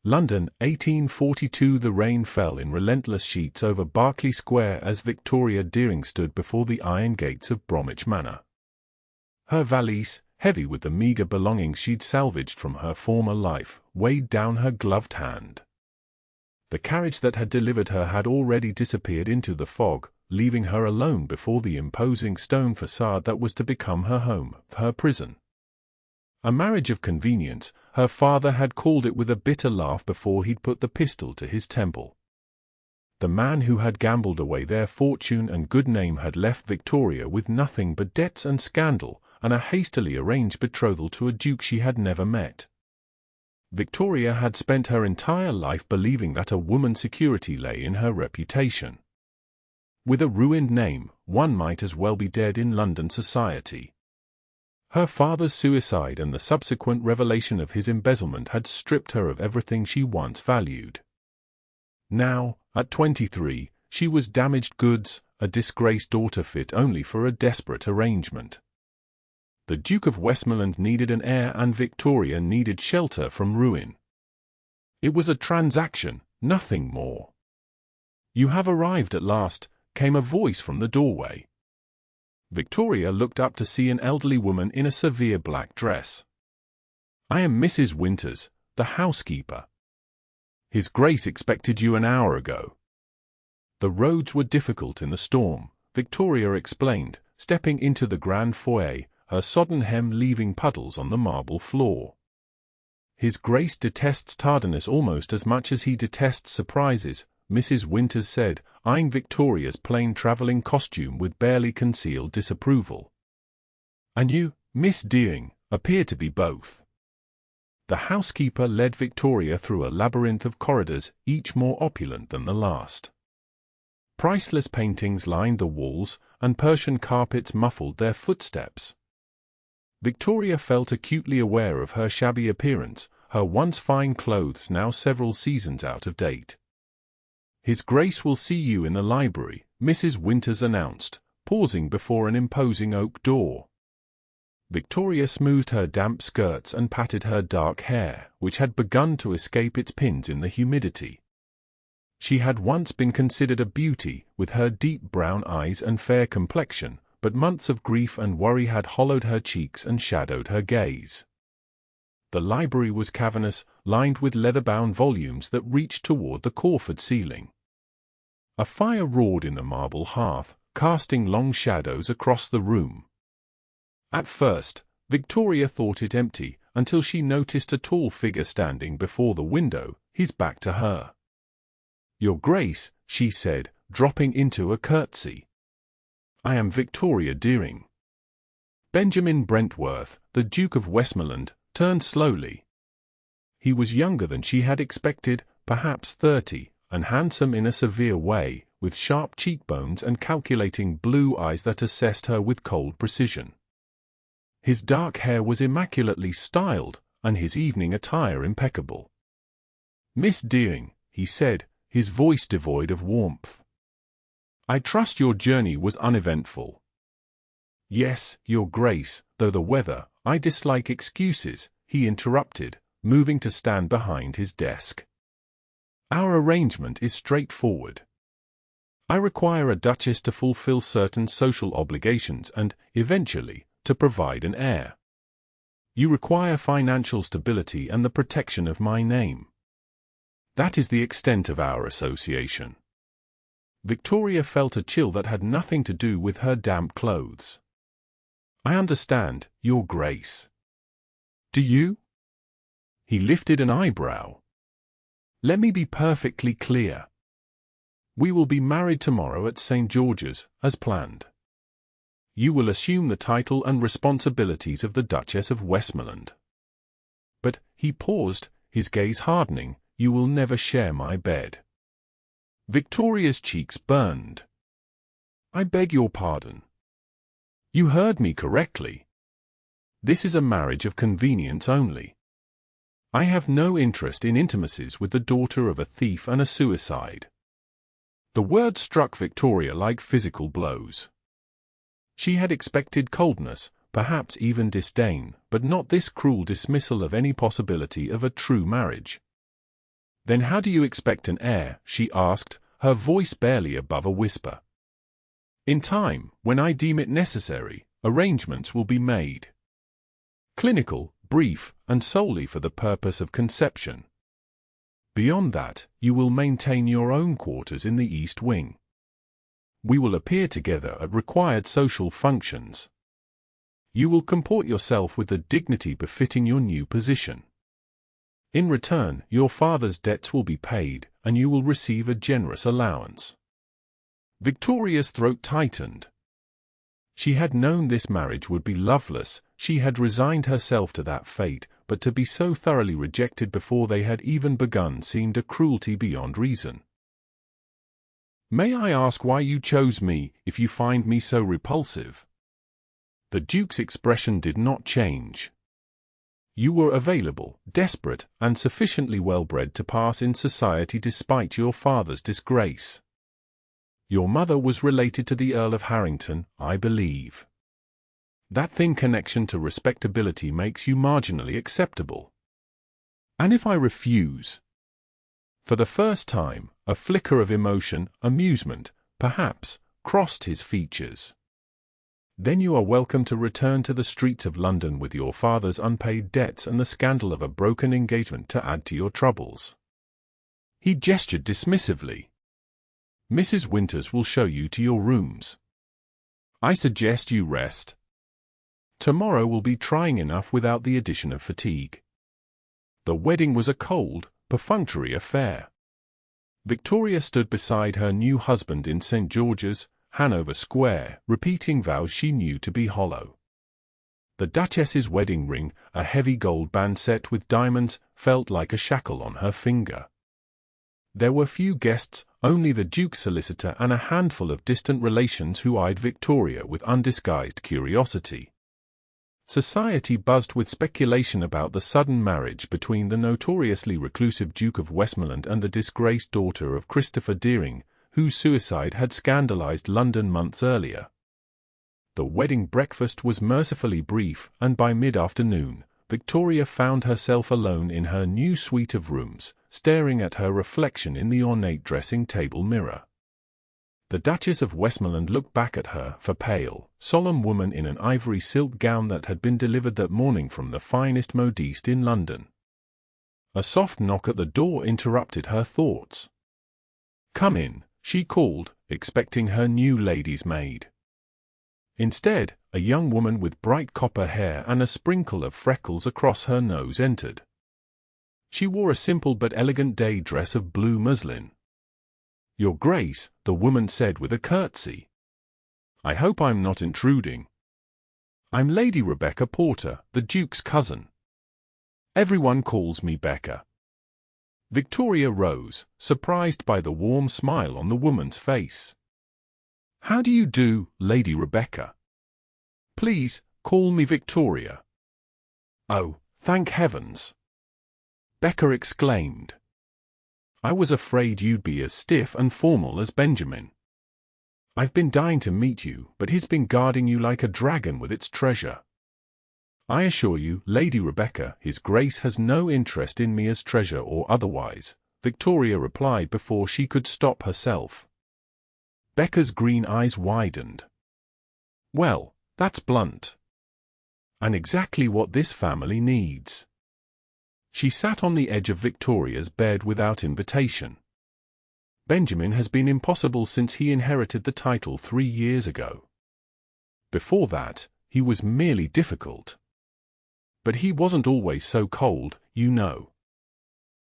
London, 1842. The rain fell in relentless sheets over Berkeley Square as Victoria Deering stood before the iron gates of Bromwich Manor. Her valise, heavy with the meagre belongings she'd salvaged from her former life, weighed down her gloved hand. The carriage that had delivered her had already disappeared into the fog, leaving her alone before the imposing stone facade that was to become her home, her prison. A marriage of convenience, her father had called it with a bitter laugh before he'd put the pistol to his temple. The man who had gambled away their fortune and good name had left Victoria with nothing but debts and scandal, and a hastily arranged betrothal to a duke she had never met. Victoria had spent her entire life believing that a woman's security lay in her reputation. With a ruined name, one might as well be dead in London society. Her father's suicide and the subsequent revelation of his embezzlement had stripped her of everything she once valued. Now, at 23, she was damaged goods, a disgraced daughter fit only for a desperate arrangement. The Duke of Westmoreland needed an heir and Victoria needed shelter from ruin. It was a transaction, nothing more. "You have arrived at last," came a voice from the doorway. Victoria looked up to see an elderly woman in a severe black dress. "I am Mrs. Winters, the housekeeper. His Grace expected you an hour ago." The roads were difficult in the storm, Victoria explained, stepping into the grand foyer, her sodden hem leaving puddles on the marble floor. "His Grace detests tardiness almost as much as he detests surprises," Mrs. Winters said, eyeing Victoria's plain travelling costume with barely concealed disapproval. "And you, Miss Deering, appear to be both." The housekeeper led Victoria through a labyrinth of corridors, each more opulent than the last. Priceless paintings lined the walls, and Persian carpets muffled their footsteps. Victoria felt acutely aware of her shabby appearance, her once fine clothes now several seasons out of date. "His Grace will see you in the library," Mrs. Winters announced, pausing before an imposing oak door. Victoria smoothed her damp skirts and patted her dark hair, which had begun to escape its pins in the humidity. She had once been considered a beauty, with her deep brown eyes and fair complexion, but months of grief and worry had hollowed her cheeks and shadowed her gaze. The library was cavernous, lined with leather-bound volumes that reached toward the Corford ceiling. A fire roared in the marble hearth, casting long shadows across the room. At first, Victoria thought it empty, until she noticed a tall figure standing before the window, his back to her. "Your Grace," she said, dropping into a curtsy. "I am Victoria Deering." Benjamin Brentworth, the Duke of Westmoreland, turned slowly. He was younger than she had expected, perhaps 30, and handsome in a severe way, with sharp cheekbones and calculating blue eyes that assessed her with cold precision. His dark hair was immaculately styled, and his evening attire impeccable. "Miss Deering," he said, his voice devoid of warmth. "I trust your journey was uneventful." "Yes, Your Grace, though the weather—" "I dislike excuses," he interrupted, moving to stand behind his desk. "Our arrangement is straightforward. I require a duchess to fulfill certain social obligations and, eventually, to provide an heir. You require financial stability and the protection of my name. That is the extent of our association." Victoria felt a chill that had nothing to do with her damp clothes. "I understand, Your Grace." "Do you?" He lifted an eyebrow. "Let me be perfectly clear. We will be married tomorrow at St. George's, as planned. You will assume the title and responsibilities of the Duchess of Westmoreland. But," he paused, his gaze hardening, "you will never share my bed." Victoria's cheeks burned. "I beg your pardon." "You heard me correctly. This is a marriage of convenience only. I have no interest in intimacies with the daughter of a thief and a suicide." The word struck Victoria like physical blows. She had expected coldness, perhaps even disdain, but not this cruel dismissal of any possibility of a true marriage. "Then how do you expect an heir?" she asked, her voice barely above a whisper. "In time, when I deem it necessary, arrangements will be made. Clinical, brief, and solely for the purpose of conception. Beyond that, you will maintain your own quarters in the East Wing. We will appear together at required social functions. You will comport yourself with the dignity befitting your new position. In return, your father's debts will be paid, and you will receive a generous allowance." Victoria's throat tightened. She had known this marriage would be loveless, she had resigned herself to that fate, but to be so thoroughly rejected before they had even begun seemed a cruelty beyond reason. "May I ask why you chose me, if you find me so repulsive?" The Duke's expression did not change. "You were available, desperate, and sufficiently well-bred to pass in society despite your father's disgrace. Your mother was related to the Earl of Harrington, I believe. That thin connection to respectability makes you marginally acceptable. And if I refuse?" For the first time, a flicker of emotion, amusement, perhaps, crossed his features. "Then you are welcome to return to the streets of London with your father's unpaid debts and the scandal of a broken engagement to add to your troubles." He gestured dismissively. "Mrs. Winters will show you to your rooms. I suggest you rest. Tomorrow will be trying enough without the addition of fatigue." The wedding was a cold, perfunctory affair. Victoria stood beside her new husband in St. George's, Hanover Square, repeating vows she knew to be hollow. The Duchess's wedding ring, a heavy gold band set with diamonds, felt like a shackle on her finger. There were few guests, only the Duke's solicitor and a handful of distant relations who eyed Victoria with undisguised curiosity. Society buzzed with speculation about the sudden marriage between the notoriously reclusive Duke of Westmoreland and the disgraced daughter of Christopher Deering, whose suicide had scandalized London months earlier. The wedding breakfast was mercifully brief, and by mid-afternoon, Victoria found herself alone in her new suite of rooms, staring at her reflection in the ornate dressing-table mirror. The Duchess of Westmoreland looked back at her, a pale, solemn woman in an ivory silk gown that had been delivered that morning from the finest modiste in London. A soft knock at the door interrupted her thoughts. "Come in," she called, expecting her new lady's maid. Instead, a young woman with bright copper hair and a sprinkle of freckles across her nose entered. She wore a simple but elegant day dress of blue muslin. "Your Grace," the woman said with a curtsy. "I hope I'm not intruding. I'm Lady Rebecca Porter, the Duke's cousin. Everyone calls me Becca." Victoria rose, surprised by the warm smile on the woman's face. "How do you do, Lady Rebecca? Please, call me Victoria." "Oh, thank heavens!" Becca exclaimed. "I was afraid you'd be as stiff and formal as Benjamin. I've been dying to meet you, but he's been guarding you like a dragon with its treasure." "I assure you, Lady Rebecca, His Grace has no interest in me as treasure or otherwise," Victoria replied before she could stop herself. Becca's green eyes widened. "Well, that's blunt. And exactly what this family needs." She sat on the edge of Victoria's bed without invitation. "Benjamin has been impossible since he inherited the title 3 years ago. Before that, he was merely difficult. But he wasn't always so cold, you know."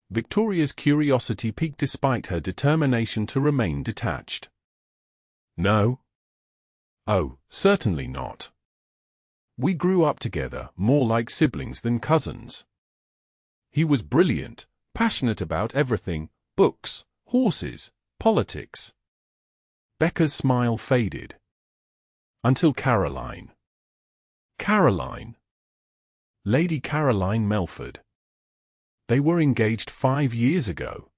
Victoria's curiosity piqued despite her determination to remain detached. "No? Oh, certainly not. We grew up together, more like siblings than cousins. He was brilliant, passionate about everything: books, horses, politics." Becca's smile faded. "Until Caroline." "Caroline?" "Lady Caroline Melford. They were engaged 5 years ago.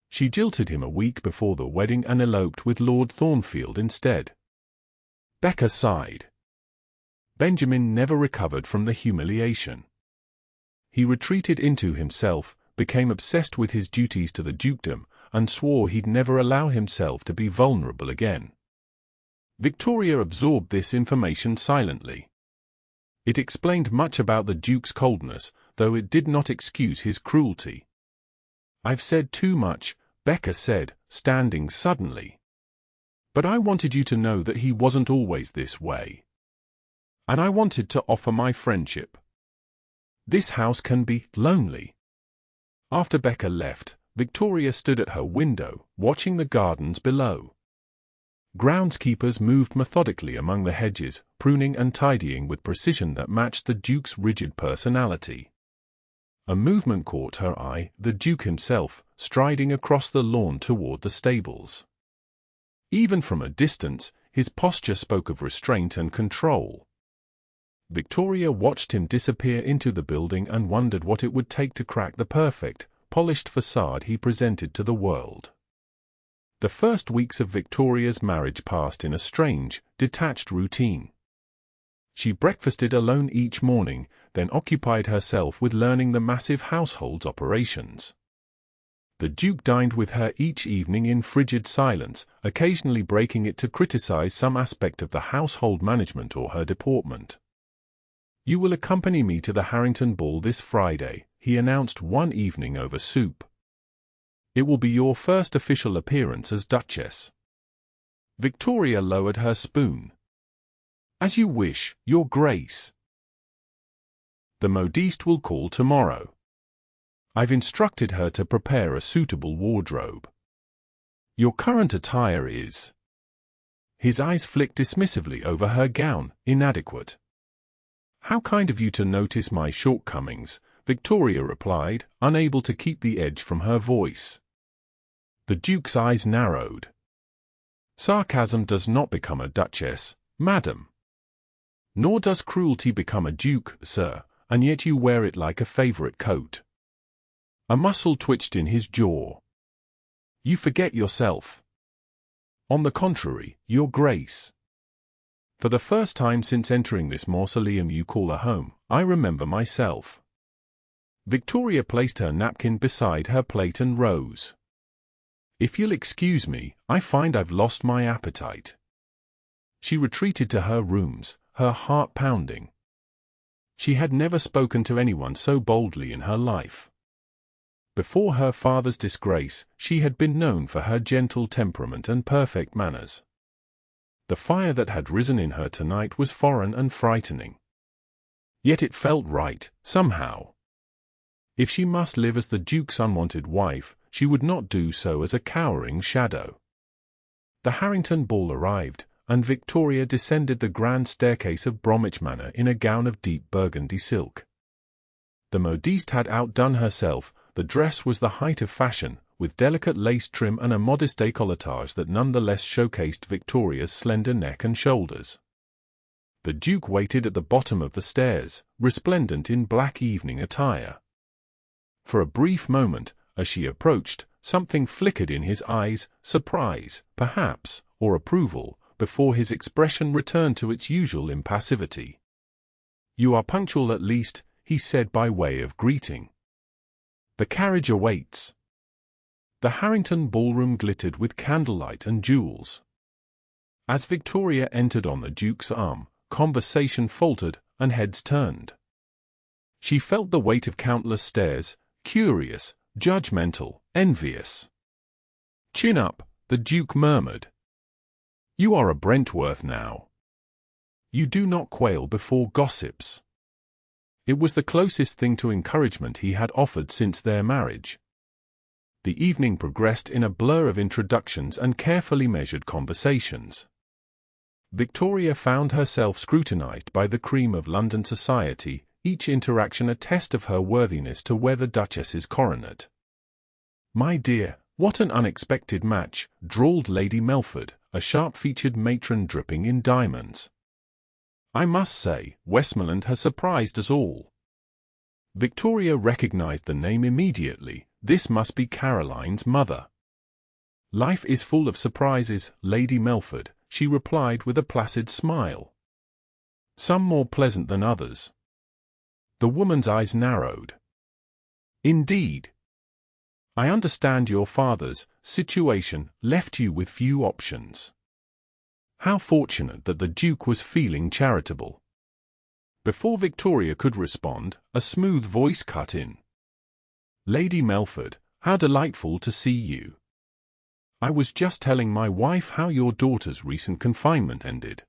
She jilted him a week before the wedding and eloped with Lord Thornfield instead." Becca sighed. Benjamin never recovered from the humiliation. He retreated into himself, became obsessed with his duties to the dukedom, and swore he'd never allow himself to be vulnerable again. Victoria absorbed this information silently. It explained much about the Duke's coldness, though it did not excuse his cruelty. "I've said too much," Becca said, standing suddenly. "But I wanted you to know that he wasn't always this way. And I wanted to offer my friendship. This house can be lonely." After Becca left, Victoria stood at her window, watching the gardens below. Groundskeepers moved methodically among the hedges, pruning and tidying with precision that matched the Duke's rigid personality. A movement caught her eye, the Duke himself, striding across the lawn toward the stables. Even from a distance, his posture spoke of restraint and control. Victoria watched him disappear into the building and wondered what it would take to crack the perfect, polished facade he presented to the world. The first weeks of Victoria's marriage passed in a strange, detached routine. She breakfasted alone each morning, then occupied herself with learning the massive household's operations. The Duke dined with her each evening in frigid silence, occasionally breaking it to criticize some aspect of the household management or her deportment. "You will accompany me to the Harrington ball this Friday," he announced one evening over soup. "It will be your first official appearance as Duchess." Victoria lowered her spoon. "As you wish, Your Grace. The modiste will call tomorrow. I've instructed her to prepare a suitable wardrobe. Your current attire is—" His eyes flicked dismissively over her gown, inadequate. "How kind of you to notice my shortcomings," Victoria replied, unable to keep the edge from her voice. The Duke's eyes narrowed. "Sarcasm does not become a duchess, madam. Nor does cruelty become a duke, sir, and yet you wear it like a favorite coat." A muscle twitched in his jaw. "You forget yourself." "On the contrary, Your Grace. For the first time since entering this mausoleum you call a home, I remember myself." Victoria placed her napkin beside her plate and rose. "If you'll excuse me, I find I've lost my appetite." She retreated to her rooms, her heart pounding. She had never spoken to anyone so boldly in her life. Before her father's disgrace, she had been known for her gentle temperament and perfect manners. The fire that had risen in her tonight was foreign and frightening. Yet it felt right, somehow. If she must live as the Duke's unwanted wife, she would not do so as a cowering shadow. The Harrington ball arrived, and Victoria descended the grand staircase of Bromwich Manor in a gown of deep burgundy silk. The modiste had outdone herself. The dress was the height of fashion, with delicate lace trim and a modest décolletage that nonetheless showcased Victoria's slender neck and shoulders. The Duke waited at the bottom of the stairs, resplendent in black evening attire. For a brief moment, as she approached, something flickered in his eyes, surprise, perhaps, or approval, before his expression returned to its usual impassivity. "You are punctual at least," he said by way of greeting. "The carriage awaits." The Harrington ballroom glittered with candlelight and jewels. As Victoria entered on the Duke's arm, conversation faltered and heads turned. She felt the weight of countless stares, curious, judgmental, envious. "Chin up," the Duke murmured. "You are a Brentworth now. You do not quail before gossips." It was the closest thing to encouragement he had offered since their marriage. The evening progressed in a blur of introductions and carefully measured conversations. Victoria found herself scrutinized by the cream of London society, each interaction a test of her worthiness to wear the Duchess's coronet. "My dear, what an unexpected match," drawled Lady Melford, a sharp-featured matron dripping in diamonds. "I must say, Westmoreland has surprised us all." Victoria recognized the name immediately. This must be Caroline's mother. "Life is full of surprises, Lady Melford," she replied with a placid smile. "Some more pleasant than others." The woman's eyes narrowed. "Indeed. I understand your father's situation left you with few options. How fortunate that the Duke was feeling charitable. Before Victoria could respond, a smooth voice cut in. Lady Melford, how delightful to see you. I was just telling my wife how your daughter's recent confinement ended.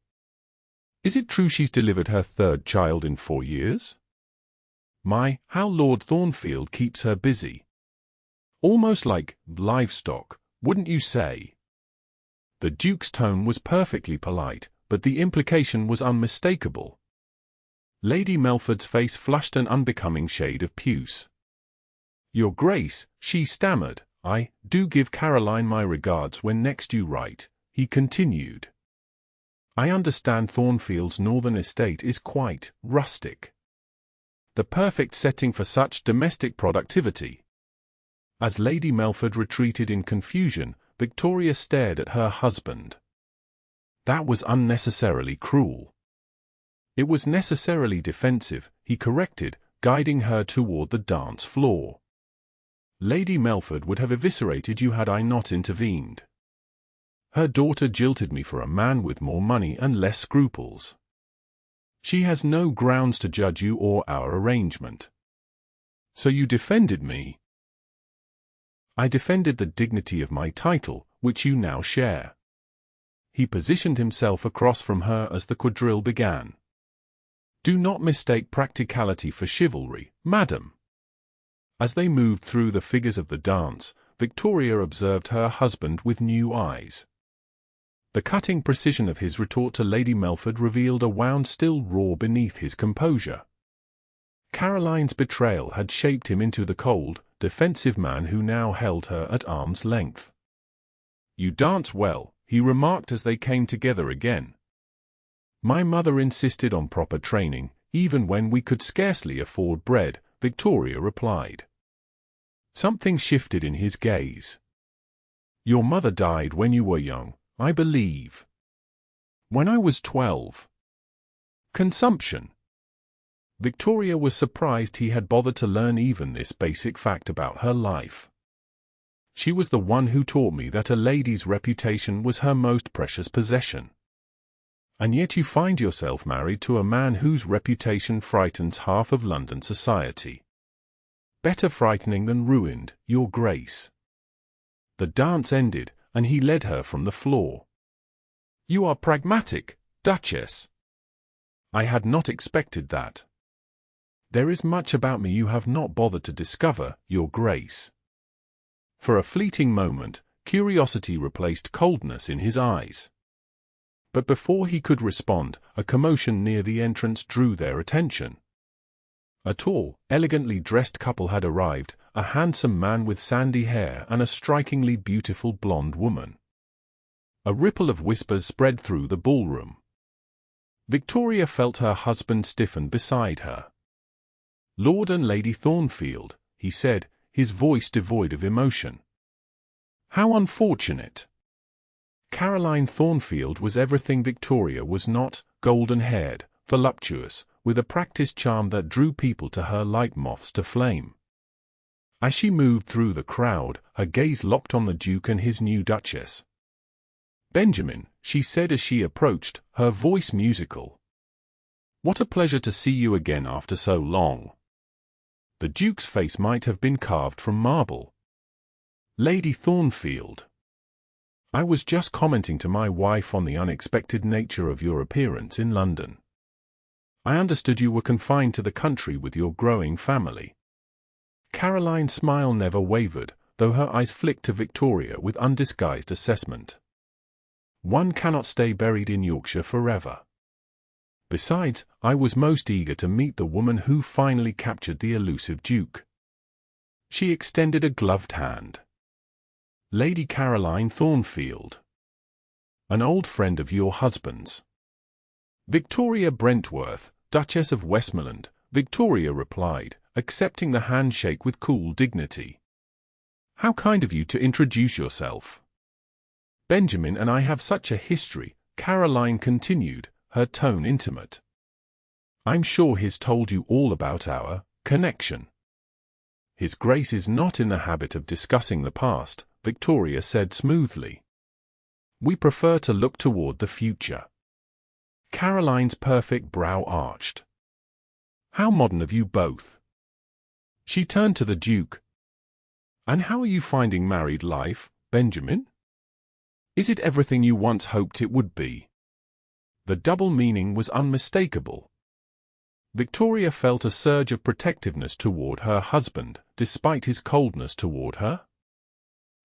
Is it true she's delivered her third child in 4 years? My, how Lord Thornfield keeps her busy. Almost like livestock, wouldn't you say? The Duke's tone was perfectly polite, but the implication was unmistakable. Lady Melford's face flushed an unbecoming shade of puce. Your Grace, she stammered, I do give Caroline my regards when next you write, he continued. I understand Thornfield's northern estate is quite rustic. The perfect setting for such domestic productivity. As Lady Melford retreated in confusion, Victoria stared at her husband. That was unnecessarily cruel. It was necessarily defensive, he corrected, guiding her toward the dance floor. Lady Melford would have eviscerated you had I not intervened. Her daughter jilted me for a man with more money and less scruples. She has no grounds to judge you or our arrangement. So you defended me. I defended the dignity of my title, which you now share. He positioned himself across from her as the quadrille began. Do not mistake practicality for chivalry, madam. As they moved through the figures of the dance, Victoria observed her husband with new eyes. The cutting precision of his retort to Lady Melford revealed a wound still raw beneath his composure. Caroline's betrayal had shaped him into the cold, defensive man who now held her at arm's length. You dance well, he remarked as they came together again. My mother insisted on proper training, even when we could scarcely afford bread, Victoria replied. Something shifted in his gaze. Your mother died when you were young, I believe. When I was 12. Consumption. Victoria was surprised he had bothered to learn even this basic fact about her life. She was the one who taught me that a lady's reputation was her most precious possession. And yet you find yourself married to a man whose reputation frightens half of London society. Better frightening than ruined, Your Grace. The dance ended, and he led her from the floor. You are pragmatic, Duchess. I had not expected that. There is much about me you have not bothered to discover, Your Grace. For a fleeting moment, curiosity replaced coldness in his eyes. But before he could respond, a commotion near the entrance drew their attention. A tall, elegantly dressed couple had arrived, a handsome man with sandy hair and a strikingly beautiful blonde woman. A ripple of whispers spread through the ballroom. Victoria felt her husband stiffen beside her. Lord and Lady Thornfield, he said, his voice devoid of emotion. How unfortunate. Caroline Thornfield was everything Victoria was not, golden-haired, voluptuous, with a practiced charm that drew people to her like moths to flame. As she moved through the crowd, her gaze locked on the Duke and his new Duchess. Benjamin, she said as she approached, her voice musical. What a pleasure to see you again after so long. The Duke's face might have been carved from marble. Lady Thornfield. I was just commenting to my wife on the unexpected nature of your appearance in London. I understood you were confined to the country with your growing family. Caroline's smile never wavered, though her eyes flicked to Victoria with undisguised assessment. One cannot stay buried in Yorkshire forever. Besides, I was most eager to meet the woman who finally captured the elusive Duke. She extended a gloved hand. Lady Caroline Thornfield. An old friend of your husband's. Victoria Brentworth, Duchess of Westmoreland, Victoria replied, accepting the handshake with cool dignity. How kind of you to introduce yourself. Benjamin and I have such a history, Caroline continued, her tone intimate. I'm sure he's told you all about our connection. His Grace is not in the habit of discussing the past, Victoria said smoothly. We prefer to look toward the future. Caroline's perfect brow arched. How modern of you both. She turned to the Duke. And how are you finding married life, Benjamin? Is it everything you once hoped it would be? The double meaning was unmistakable. Victoria felt a surge of protectiveness toward her husband, despite his coldness toward her.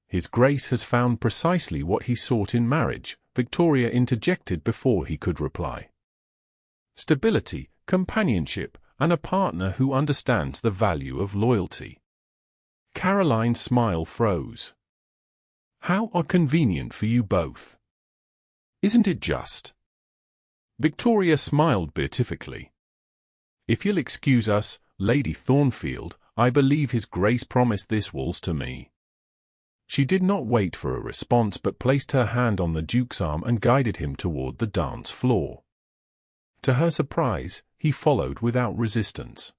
His Grace has found precisely what he sought in marriage, Victoria interjected before he could reply. Stability, companionship, and a partner who understands the value of loyalty. Caroline's smile froze. How convenient for you both. Isn't it just? Victoria smiled beatifically. If you'll excuse us, Lady Thornfield, I believe His Grace promised this waltz to me. She did not wait for a response but placed her hand on the Duke's arm and guided him toward the dance floor. To her surprise, he followed without resistance.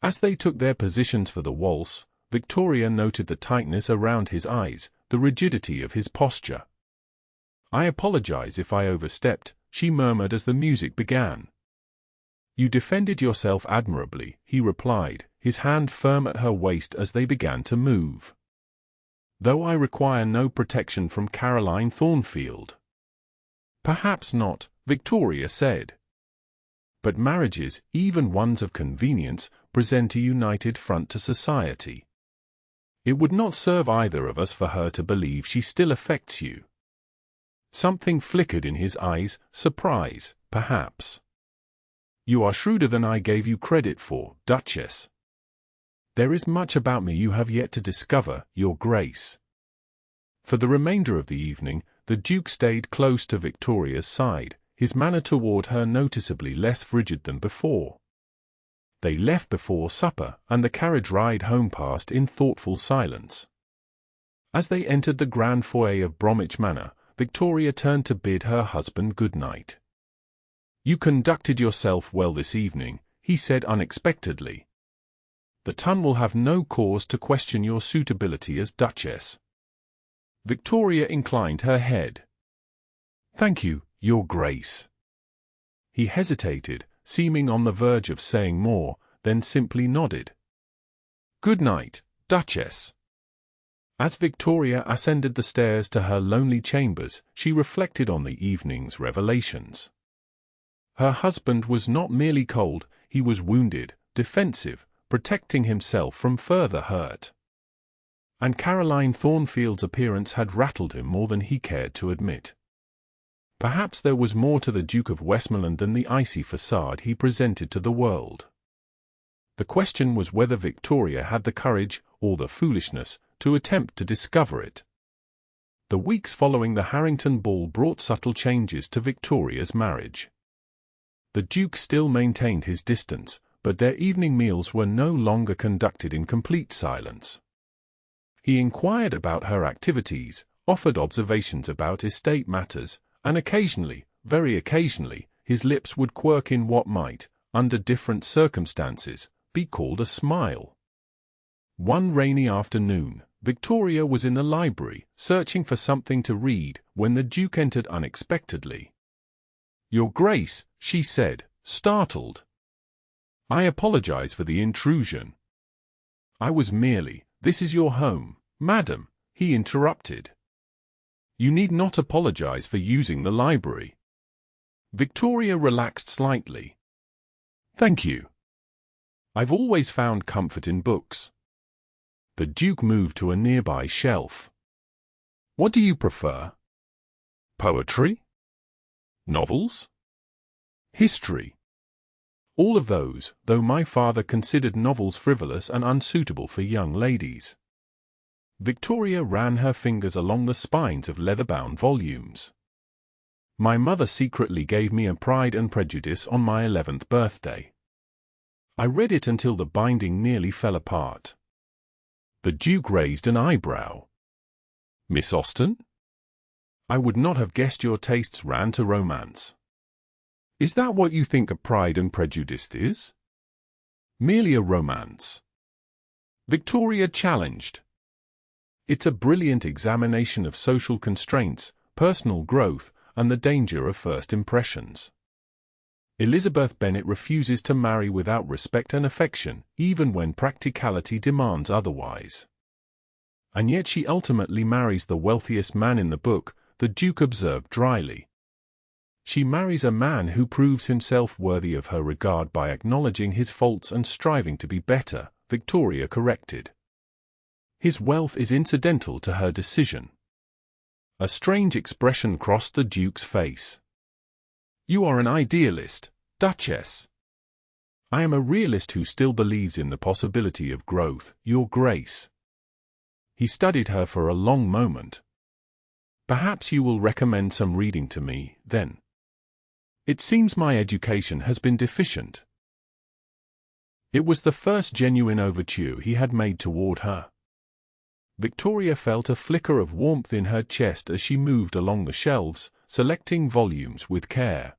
As they took their positions for the waltz, Victoria noted the tightness around his eyes, the rigidity of his posture. I apologize if I overstepped, she murmured as the music began. You defended yourself admirably, he replied, his hand firm at her waist as they began to move. Though I require no protection from Caroline Thornfield. Perhaps not, Victoria said. But marriages, even ones of convenience, present a united front to society. It would not serve either of us for her to believe she still affects you. Something flickered in his eyes, surprise, perhaps. You are shrewder than I gave you credit for, Duchess. There is much about me you have yet to discover, Your Grace. For the remainder of the evening, the Duke stayed close to Victoria's side, his manner toward her noticeably less frigid than before. They left before supper, and the carriage ride home passed in thoughtful silence. As they entered the grand foyer of Bromwich Manor, Victoria turned to bid her husband good night. You conducted yourself well this evening, he said unexpectedly. The Tun will have no cause to question your suitability as Duchess. Victoria inclined her head. Thank you, Your Grace. He hesitated, seeming on the verge of saying more, then simply nodded. Good night, Duchess. As Victoria ascended the stairs to her lonely chambers, she reflected on the evening's revelations. Her husband was not merely cold, he was wounded, defensive, protecting himself from further hurt. And Caroline Thornfield's appearance had rattled him more than he cared to admit. Perhaps there was more to the Duke of Westmoreland than the icy facade he presented to the world. The question was whether Victoria had the courage, or the foolishness, to attempt to discover it. The weeks following the Harrington ball brought subtle changes to Victoria's marriage. The Duke still maintained his distance, but their evening meals were no longer conducted in complete silence. He inquired about her activities, offered observations about estate matters, and occasionally, very occasionally, his lips would quirk in what might, under different circumstances, be called a smile. One rainy afternoon, Victoria was in the library, searching for something to read, when the Duke entered unexpectedly. Your Grace, she said, startled. I apologize for the intrusion. I was merely, this is your home, madam, he interrupted. You need not apologize for using the library. Victoria relaxed slightly. Thank you. I've always found comfort in books. The Duke moved to a nearby shelf. What do you prefer? Poetry? Novels? History? All of those, though my father considered novels frivolous and unsuitable for young ladies. Victoria ran her fingers along the spines of leather-bound volumes. My mother secretly gave me a Pride and Prejudice on my 11th birthday. I read it until the binding nearly fell apart. The Duke raised an eyebrow. Miss Austen? I would not have guessed your tastes ran to romance. Is that what you think a Pride and Prejudice is? Merely a romance. Victoria challenged. It's a brilliant examination of social constraints, personal growth, and the danger of first impressions. Elizabeth Bennet refuses to marry without respect and affection, even when practicality demands otherwise. And yet she ultimately marries the wealthiest man in the book, the Duke observed dryly. She marries a man who proves himself worthy of her regard by acknowledging his faults and striving to be better, Victoria corrected. His wealth is incidental to her decision. A strange expression crossed the Duke's face. You are an idealist, Duchess. I am a realist who still believes in the possibility of growth, Your Grace. He studied her for a long moment. Perhaps you will recommend some reading to me, then. It seems my education has been deficient. It was the first genuine overture he had made toward her. Victoria felt a flicker of warmth in her chest as she moved along the shelves, selecting volumes with care.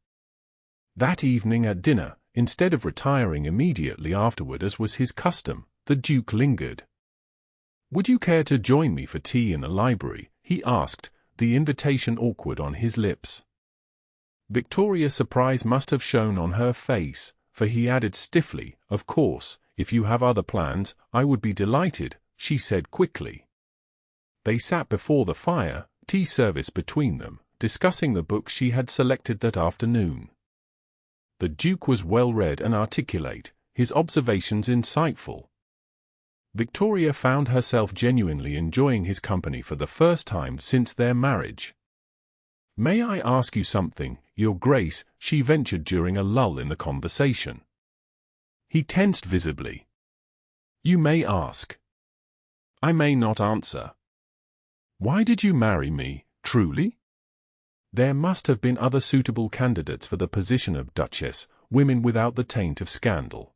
That evening at dinner, instead of retiring immediately afterward as was his custom, the Duke lingered. "Would you care to join me for tea in the library?" he asked, the invitation awkward on his lips. Victoria's surprise must have shown on her face, for he added stiffly, "Of course, if you have other plans, I would be delighted," she said quickly. They sat before the fire, tea service between them, discussing the books she had selected that afternoon. The Duke was well-read and articulate, his observations insightful. Victoria found herself genuinely enjoying his company for the first time since their marriage. "May I ask you something, Your Grace?" she ventured during a lull in the conversation. He tensed visibly. "You may ask. I may not answer. Why did you marry me, truly?" There must have been other suitable candidates for the position of Duchess, women without the taint of scandal.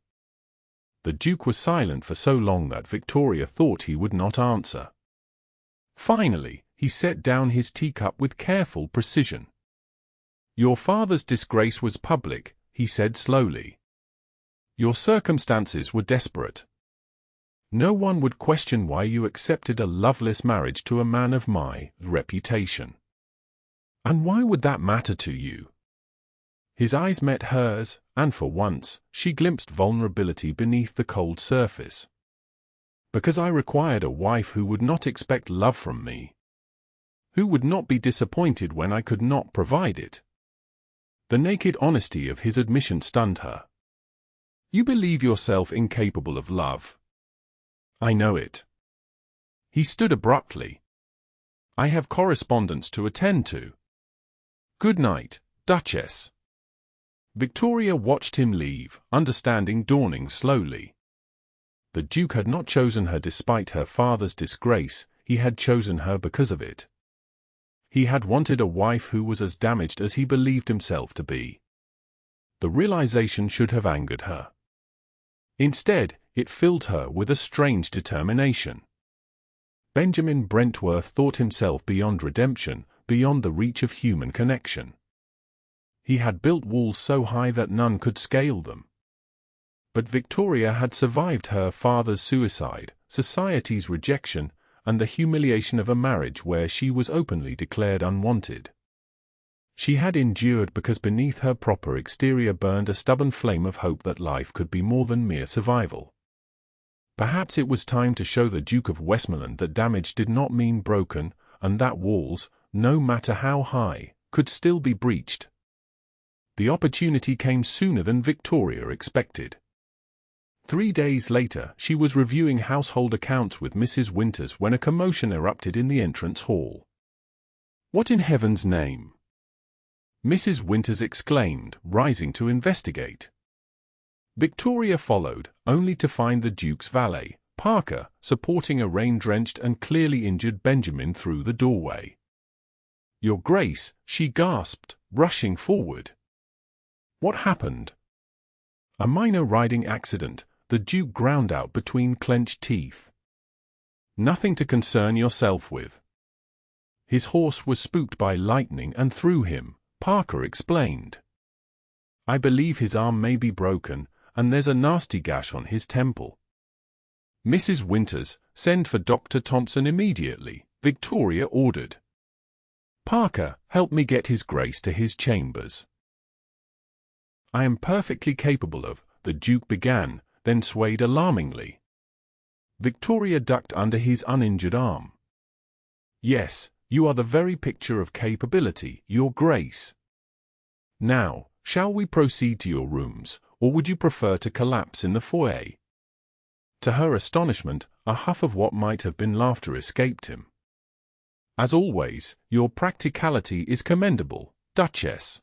The Duke was silent for so long that Victoria thought he would not answer. Finally, he set down his teacup with careful precision. "Your father's disgrace was public," he said slowly. "Your circumstances were desperate. No one would question why you accepted a loveless marriage to a man of my reputation. And why would that matter to you?" His eyes met hers, and for once, she glimpsed vulnerability beneath the cold surface. "Because I required a wife who would not expect love from me. Who would not be disappointed when I could not provide it." The naked honesty of his admission stunned her. "You believe yourself incapable of love." "I know it." He stood abruptly. "I have correspondence to attend to. Good night, Duchess." Victoria watched him leave, understanding dawning slowly. The Duke had not chosen her despite her father's disgrace, he had chosen her because of it. He had wanted a wife who was as damaged as he believed himself to be. The realization should have angered her. Instead, it filled her with a strange determination. Benjamin Brentworth thought himself beyond redemption, beyond the reach of human connection. He had built walls so high that none could scale them. But Victoria had survived her father's suicide, society's rejection, and the humiliation of a marriage where she was openly declared unwanted. She had endured because beneath her proper exterior burned a stubborn flame of hope that life could be more than mere survival. Perhaps it was time to show the Duke of Westmoreland that damage did not mean broken, and that walls, no matter how high, could still be breached. The opportunity came sooner than Victoria expected. 3 days later, she was reviewing household accounts with Mrs. Winters when a commotion erupted in the entrance hall. "What in heaven's name?" Mrs. Winters exclaimed, rising to investigate. Victoria followed, only to find the Duke's valet, Parker, supporting a rain-drenched and clearly injured Benjamin through the doorway. "Your Grace," she gasped, rushing forward. "What happened?" "A minor riding accident," the Duke ground out between clenched teeth. "Nothing to concern yourself with." "His horse was spooked by lightning and threw him," Parker explained. "I believe his arm may be broken, and there's a nasty gash on his temple." "Mrs. Winters, send for Dr. Thompson immediately," Victoria ordered. "Parker, help me get His Grace to his chambers." "I am perfectly capable of," the Duke began, then swayed alarmingly. Victoria ducked under his uninjured arm. "Yes, you are the very picture of capability, Your Grace. Now, shall we proceed to your rooms, or would you prefer to collapse in the foyer?" To her astonishment, a huff of what might have been laughter escaped him. "As always, your practicality is commendable, Duchess."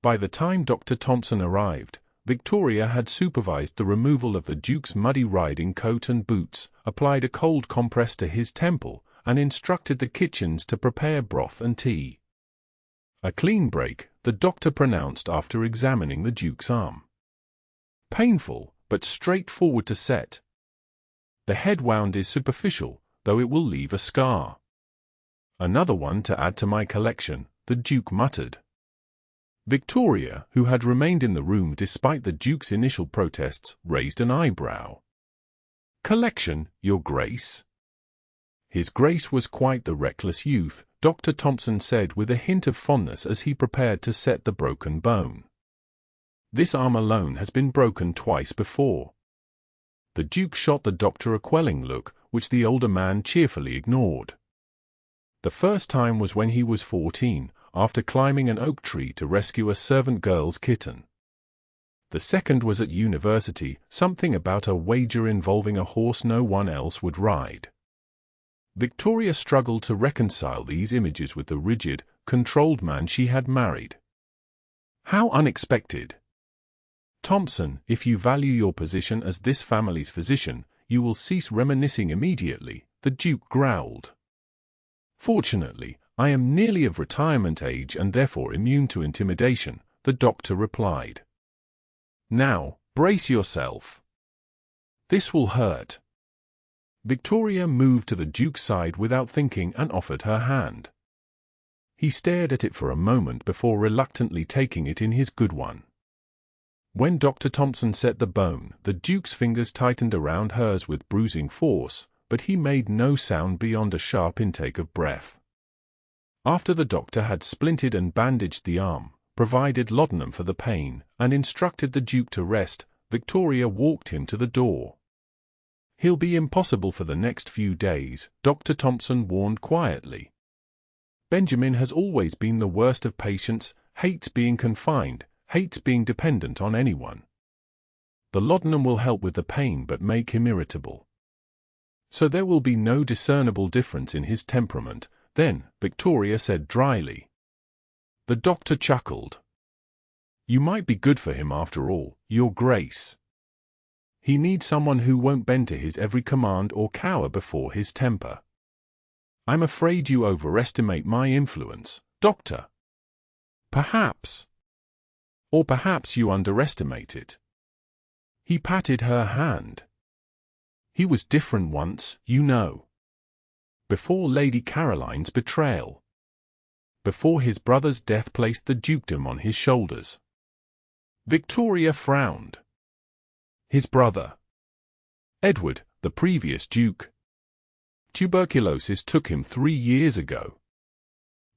By the time Dr. Thompson arrived, Victoria had supervised the removal of the Duke's muddy riding coat and boots, applied a cold compress to his temple, and instructed the kitchens to prepare broth and tea. "A clean break," the doctor pronounced after examining the Duke's arm. "Painful, but straightforward to set. The head wound is superficial, though it will leave a scar." "Another one to add to my collection," the Duke muttered. Victoria, who had remained in the room despite the Duke's initial protests, raised an eyebrow. "Collection, Your Grace?" "His Grace was quite the reckless youth," Dr. Thompson said with a hint of fondness as he prepared to set the broken bone. "This arm alone has been broken twice before." The Duke shot the doctor a quelling look, which the older man cheerfully ignored. "The first time was when he was 14, after climbing an oak tree to rescue a servant girl's kitten. The second was at university, something about a wager involving a horse no one else would ride." Victoria struggled to reconcile these images with the rigid, controlled man she had married. How unexpected! "Thompson, if you value your position as this family's physician, you will cease reminiscing immediately," the Duke growled. "Fortunately, I am nearly of retirement age and therefore immune to intimidation," the doctor replied. "Now, brace yourself. This will hurt." Victoria moved to the Duke's side without thinking and offered her hand. He stared at it for a moment before reluctantly taking it in his good one. When Dr. Thompson set the bone, the Duke's fingers tightened around hers with bruising force, but he made no sound beyond a sharp intake of breath. After the doctor had splinted and bandaged the arm, provided laudanum for the pain, and instructed the Duke to rest, Victoria walked him to the door. "He'll be impossible for the next few days," Dr. Thompson warned quietly. "Benjamin has always been the worst of patients, hates being confined, hates being dependent on anyone. The laudanum will help with the pain but make him irritable. So there will be no discernible difference in his temperament." Then, Victoria said dryly. The doctor chuckled. "You might be good for him after all, Your Grace. He needs someone who won't bend to his every command or cower before his temper. I'm afraid you overestimate my influence, Doctor." "Perhaps. Or perhaps you underestimate it." He patted her hand. "He was different once, you know. Before Lady Caroline's betrayal. Before his brother's death placed the dukedom on his shoulders." Victoria frowned. "His brother? Edward, the previous duke? Tuberculosis took him 3 years ago.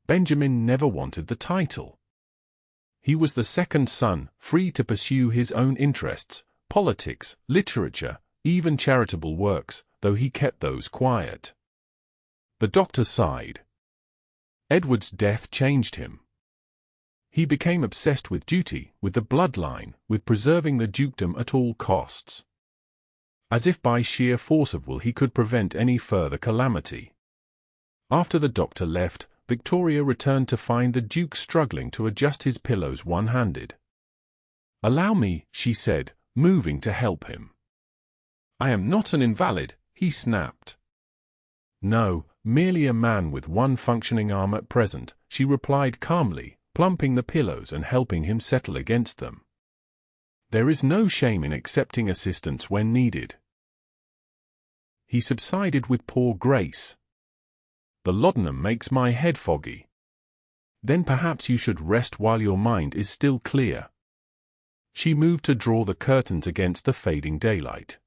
Benjamin never wanted the title. He was the second son, free to pursue his own interests, politics, literature, even charitable works, though he kept those quiet." The doctor sighed. "Edward's death changed him. He became obsessed with duty, with the bloodline, with preserving the dukedom at all costs. As if by sheer force of will he could prevent any further calamity." After the doctor left, Victoria returned to find the Duke struggling to adjust his pillows one-handed. "Allow me," she said, moving to help him. "I am not an invalid," he snapped. "No, merely a man with one functioning arm at present," she replied calmly, plumping the pillows and helping him settle against them. "There is no shame in accepting assistance when needed." He subsided with poor grace. "The laudanum makes my head foggy." "Then perhaps you should rest while your mind is still clear." She moved to draw the curtains against the fading daylight.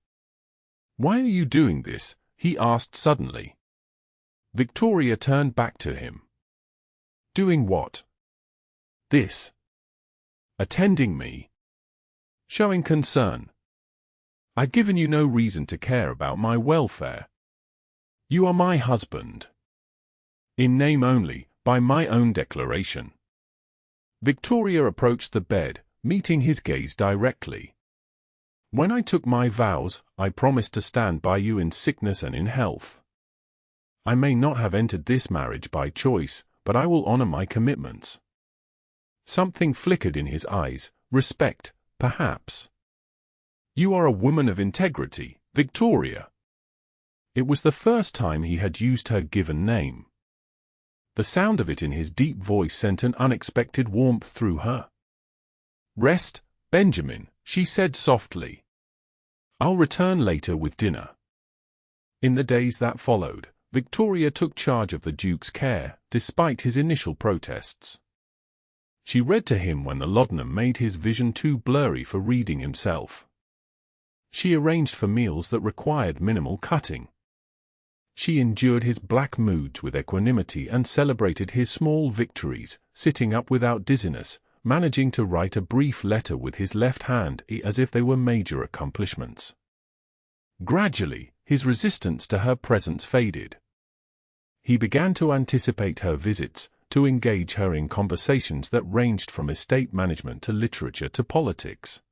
"Why are you doing this?" he asked suddenly. Victoria turned back to him. "Doing what?" "This. Attending me. Showing concern. I've given you no reason to care about my welfare. You are my husband. In name only, by my own declaration." Victoria approached the bed, meeting his gaze directly. "When I took my vows, I promised to stand by you in sickness and in health. I may not have entered this marriage by choice, but I will honor my commitments." Something flickered in his eyes, respect, perhaps. "You are a woman of integrity, Victoria." It was the first time he had used her given name. The sound of it in his deep voice sent an unexpected warmth through her. "Rest, Benjamin," she said softly. "I'll return later with dinner." In the days that followed, Victoria took charge of the Duke's care, despite his initial protests. She read to him when the laudanum made his vision too blurry for reading himself. She arranged for meals that required minimal cutting. She endured his black moods with equanimity and celebrated his small victories, sitting up without dizziness, managing to write a brief letter with his left hand as if they were major accomplishments. Gradually, his resistance to her presence faded. He began to anticipate her visits, to engage her in conversations that ranged from estate management to literature to politics.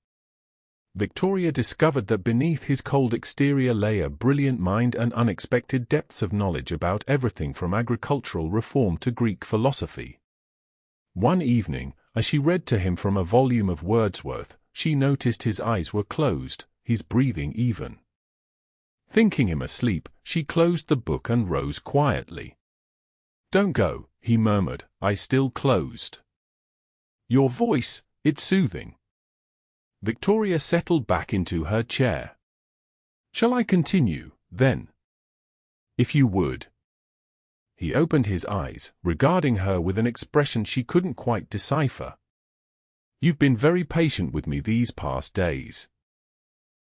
Victoria discovered that beneath his cold exterior lay a brilliant mind and unexpected depths of knowledge about everything from agricultural reform to Greek philosophy. One evening, as she read to him from a volume of Wordsworth, she noticed his eyes were closed, his breathing even. Thinking him asleep, she closed the book and rose quietly. "Don't go," he murmured, "eyes still closed." "Your voice, it's soothing." Victoria settled back into her chair. "Shall I continue, then?" "If you would." He opened his eyes, regarding her with an expression she couldn't quite decipher. "You've been very patient with me these past days."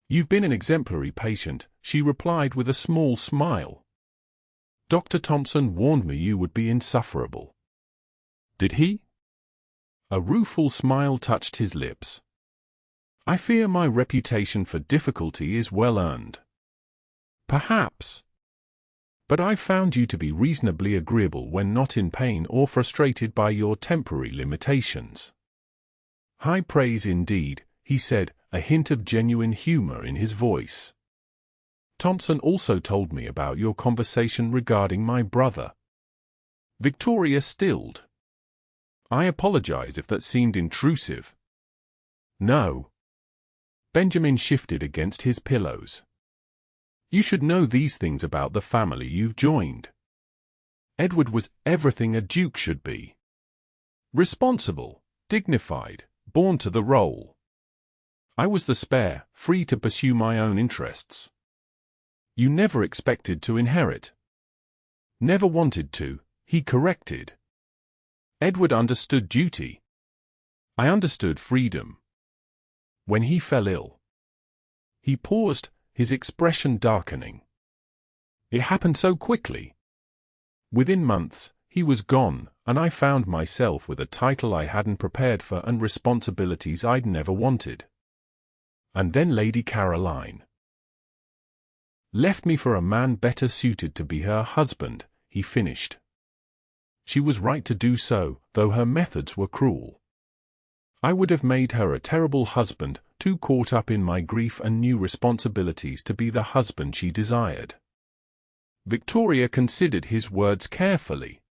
"You've been an exemplary patient," she replied with a small smile. "Dr. Thompson warned me you would be insufferable." "Did he?" A rueful smile touched his lips. "I fear my reputation for difficulty is well earned." "Perhaps. But I've found you to be reasonably agreeable when not in pain or frustrated by your temporary limitations." "High praise indeed," he said, a hint of genuine humor in his voice. "Thompson also told me about your conversation regarding my brother." Victoria stilled. "I apologize if that seemed intrusive." "No." Benjamin shifted against his pillows. "You should know these things about the family you've joined. Edward was everything a duke should be. Responsible, dignified, born to the role. I was the spare, free to pursue my own interests. You never expected to inherit." "Never wanted to," he corrected. "Edward understood duty. I understood freedom. When he fell ill." He paused, his expression darkening. "It happened so quickly. Within months, he was gone, and I found myself with a title I hadn't prepared for and responsibilities I'd never wanted. And then Lady Caroline left me for a man better suited to be her husband," he finished. "She was right to do so, though her methods were cruel. I would have made her a terrible husband, too caught up in my grief and new responsibilities to be the husband she desired." Victoria considered his words carefully.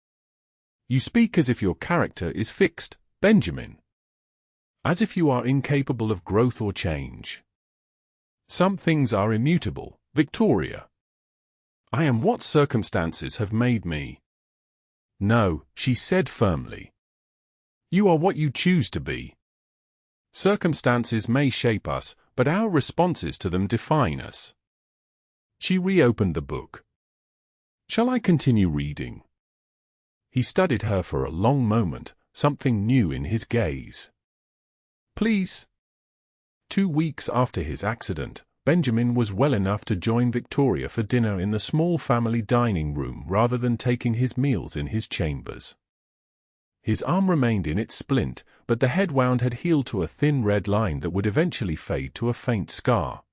"You speak as if your character is fixed, Benjamin. As if you are incapable of growth or change." "Some things are immutable, Victoria. I am what circumstances have made me." "No," she said firmly. "You are what you choose to be. Circumstances may shape us, but our responses to them define us." She reopened the book. "Shall I continue reading?" He studied her for a long moment, something new in his gaze. "Please." 2 weeks after his accident, Benjamin was well enough to join Victoria for dinner in the small family dining room rather than taking his meals in his chambers. His arm remained in its splint, but the head wound had healed to a thin red line that would eventually fade to a faint scar.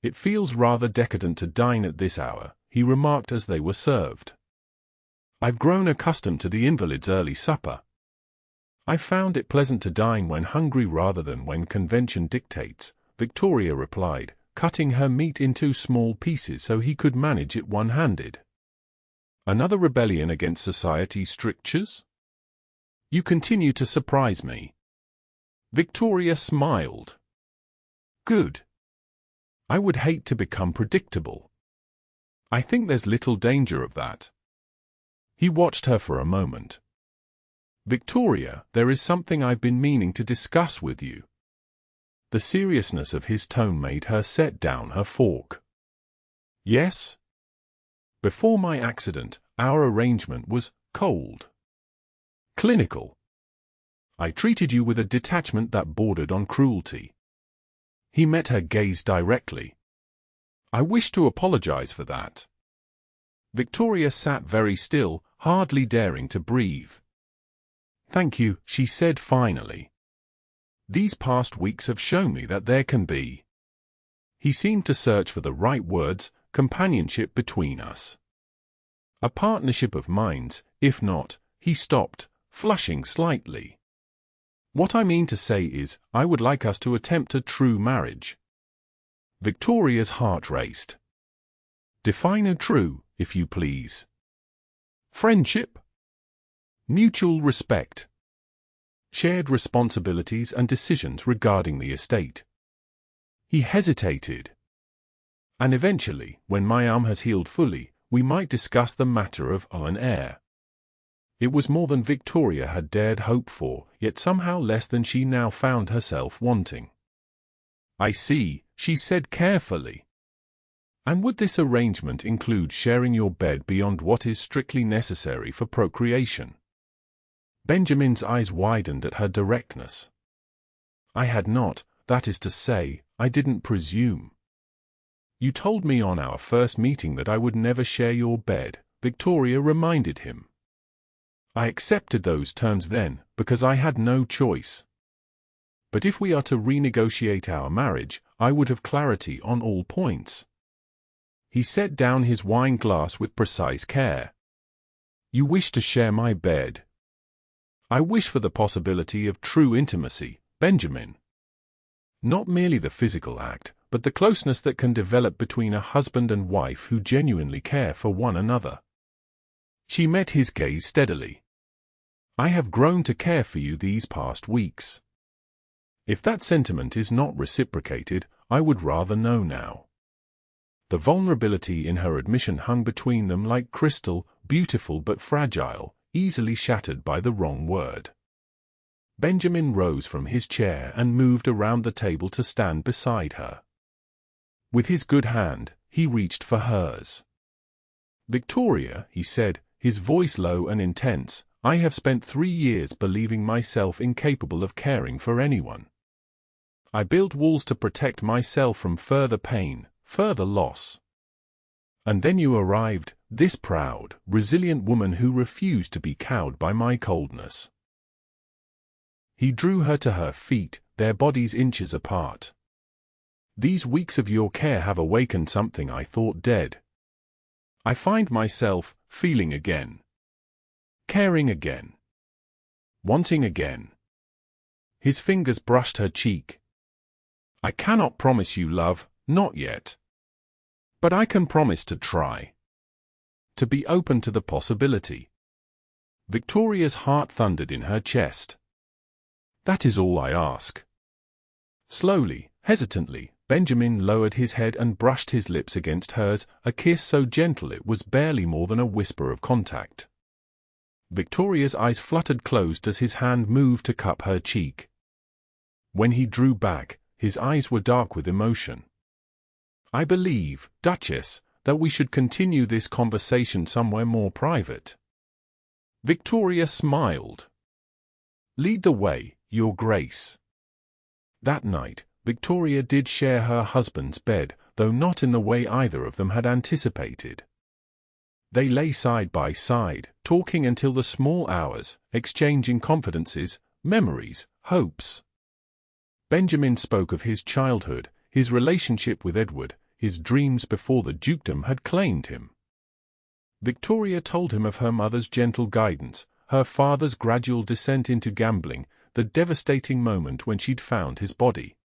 "It feels rather decadent to dine at this hour," he remarked as they were served. "I've grown accustomed to the invalid's early supper. I've found it pleasant to dine when hungry rather than when convention dictates," Victoria replied, cutting her meat into small pieces so he could manage it one-handed. "Another rebellion against society's strictures? You continue to surprise me." Victoria smiled. "Good. I would hate to become predictable. I think there's little danger of that." He watched her for a moment. "Victoria, there is something I've been meaning to discuss with you." The seriousness of his tone made her set down her fork. "Yes?" "Before my accident, our arrangement was cold. Clinical. I treated you with a detachment that bordered on cruelty." He met her gaze directly. "I wish to apologize for that." Victoria sat very still, hardly daring to breathe. "Thank you," she said finally. "These past weeks have shown me that there can be—" He seemed to search for the right words, "companionship between us. A partnership of minds, if not," he stopped, flushing slightly. "What I mean to say is, I would like us to attempt a true marriage." Victoria's heart raced. "Define a true, if you please." "Friendship? Mutual respect. Shared responsibilities and decisions regarding the estate." He hesitated. "And eventually, when my arm has healed fully, we might discuss the matter of an heir." It was more than Victoria had dared hope for, yet somehow less than she now found herself wanting. "I see," she said carefully. "And would this arrangement include sharing your bed beyond what is strictly necessary for procreation?" Benjamin's eyes widened at her directness. "I had not, that is to say, I didn't presume." "You told me on our first meeting that I would never share your bed," Victoria reminded him. "I accepted those terms then, because I had no choice. But if we are to renegotiate our marriage, I would have clarity on all points." He set down his wine glass with precise care. "You wish to share my bed." "I wish for the possibility of true intimacy, Benjamin. Not merely the physical act, but the closeness that can develop between a husband and wife who genuinely care for one another." She met his gaze steadily. "I have grown to care for you these past weeks. If that sentiment is not reciprocated, I would rather know now." The vulnerability in her admission hung between them like crystal, beautiful but fragile, easily shattered by the wrong word. Benjamin rose from his chair and moved around the table to stand beside her. With his good hand, he reached for hers. "Victoria," he said, his voice low and intense, "I have spent 3 years believing myself incapable of caring for anyone. I built walls to protect myself from further pain, further loss. And then you arrived, this proud, resilient woman who refused to be cowed by my coldness." He drew her to her feet, their bodies inches apart. "These weeks of your care have awakened something I thought dead. I find myself feeling again. Caring again. Wanting again." His fingers brushed her cheek. "I cannot promise you love, not yet. But I can promise to try. To be open to the possibility." Victoria's heart thundered in her chest. "That is all I ask." Slowly, hesitantly, Benjamin lowered his head and brushed his lips against hers, a kiss so gentle it was barely more than a whisper of contact. Victoria's eyes fluttered closed as his hand moved to cup her cheek. When he drew back, his eyes were dark with emotion. "I believe, Duchess, that we should continue this conversation somewhere more private." Victoria smiled. "Lead the way, Your Grace." That night, Victoria did share her husband's bed, though not in the way either of them had anticipated. They lay side by side, talking until the small hours, exchanging confidences, memories, hopes. Benjamin spoke of his childhood, his relationship with Edward, his dreams before the dukedom had claimed him. Victoria told him of her mother's gentle guidance, her father's gradual descent into gambling, the devastating moment when she'd found his body.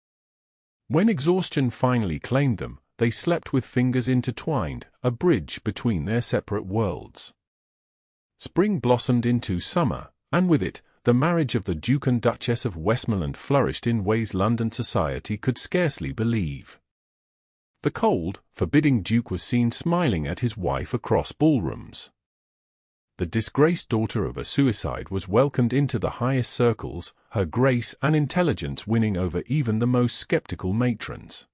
When exhaustion finally claimed them, they slept with fingers intertwined, a bridge between their separate worlds. Spring blossomed into summer, and with it, the marriage of the Duke and Duchess of Westmoreland flourished in ways London society could scarcely believe. The cold, forbidding Duke was seen smiling at his wife across ballrooms. The disgraced daughter of a suicide was welcomed into the highest circles, her grace and intelligence winning over even the most skeptical matrons.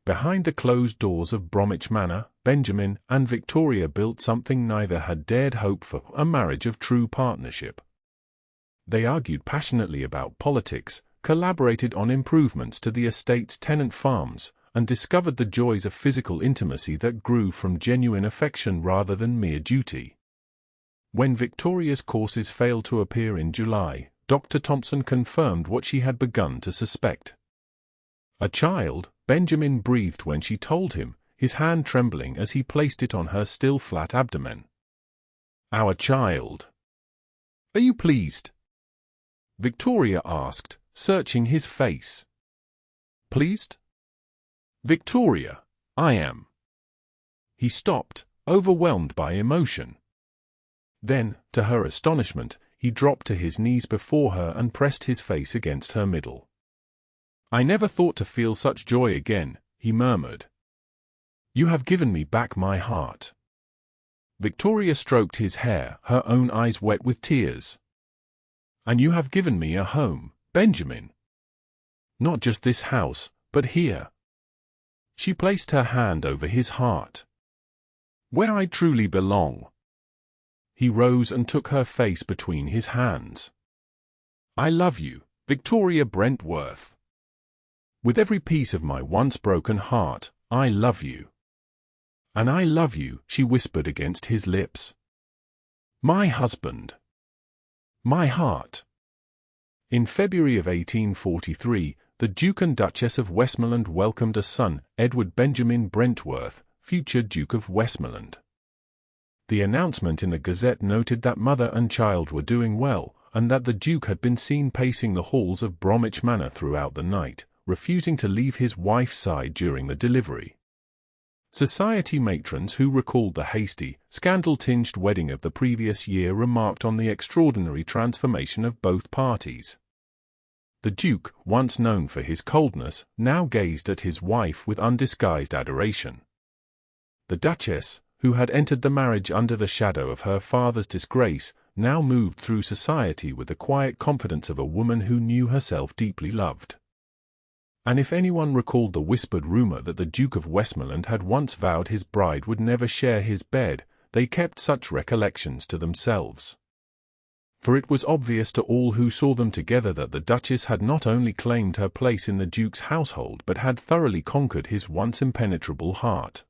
Behind the closed doors of Bromwich Manor, Benjamin and Victoria built something neither had dared hope for, a marriage of true partnership. They argued passionately about politics, collaborated on improvements to the estate's tenant farms, and discovered the joys of physical intimacy that grew from genuine affection rather than mere duty. When Victoria's courses failed to appear in July, Dr. Thompson confirmed what she had begun to suspect. A child, Benjamin breathed when she told him, his hand trembling as he placed it on her still flat abdomen. "Our child. Are you pleased?" Victoria asked, searching his face. "Pleased?" "Victoria, I am." He stopped, overwhelmed by emotion. Then, to her astonishment, he dropped to his knees before her and pressed his face against her middle. "I never thought to feel such joy again," he murmured. "You have given me back my heart." Victoria stroked his hair, her own eyes wet with tears. "And you have given me a home, Benjamin. Not just this house, but here." She placed her hand over his heart. "Where I truly belong." He rose and took her face between his hands. "I love you, Victoria Brentworth. With every piece of my once broken heart, I love you." "And I love you," she whispered against his lips. "My husband. My heart." In February of 1843, the Duke and Duchess of Westmoreland welcomed a son, Edward Benjamin Brentworth, future Duke of Westmoreland. The announcement in the Gazette noted that mother and child were doing well, and that the Duke had been seen pacing the halls of Bromwich Manor throughout the night, refusing to leave his wife's side during the delivery. Society matrons who recalled the hasty, scandal-tinged wedding of the previous year remarked on the extraordinary transformation of both parties. The Duke, once known for his coldness, now gazed at his wife with undisguised adoration. The Duchess, who had entered the marriage under the shadow of her father's disgrace, now moved through society with the quiet confidence of a woman who knew herself deeply loved. And if anyone recalled the whispered rumor that the Duke of Westmoreland had once vowed his bride would never share his bed, they kept such recollections to themselves. For it was obvious to all who saw them together that the Duchess had not only claimed her place in the Duke's household but had thoroughly conquered his once impenetrable heart.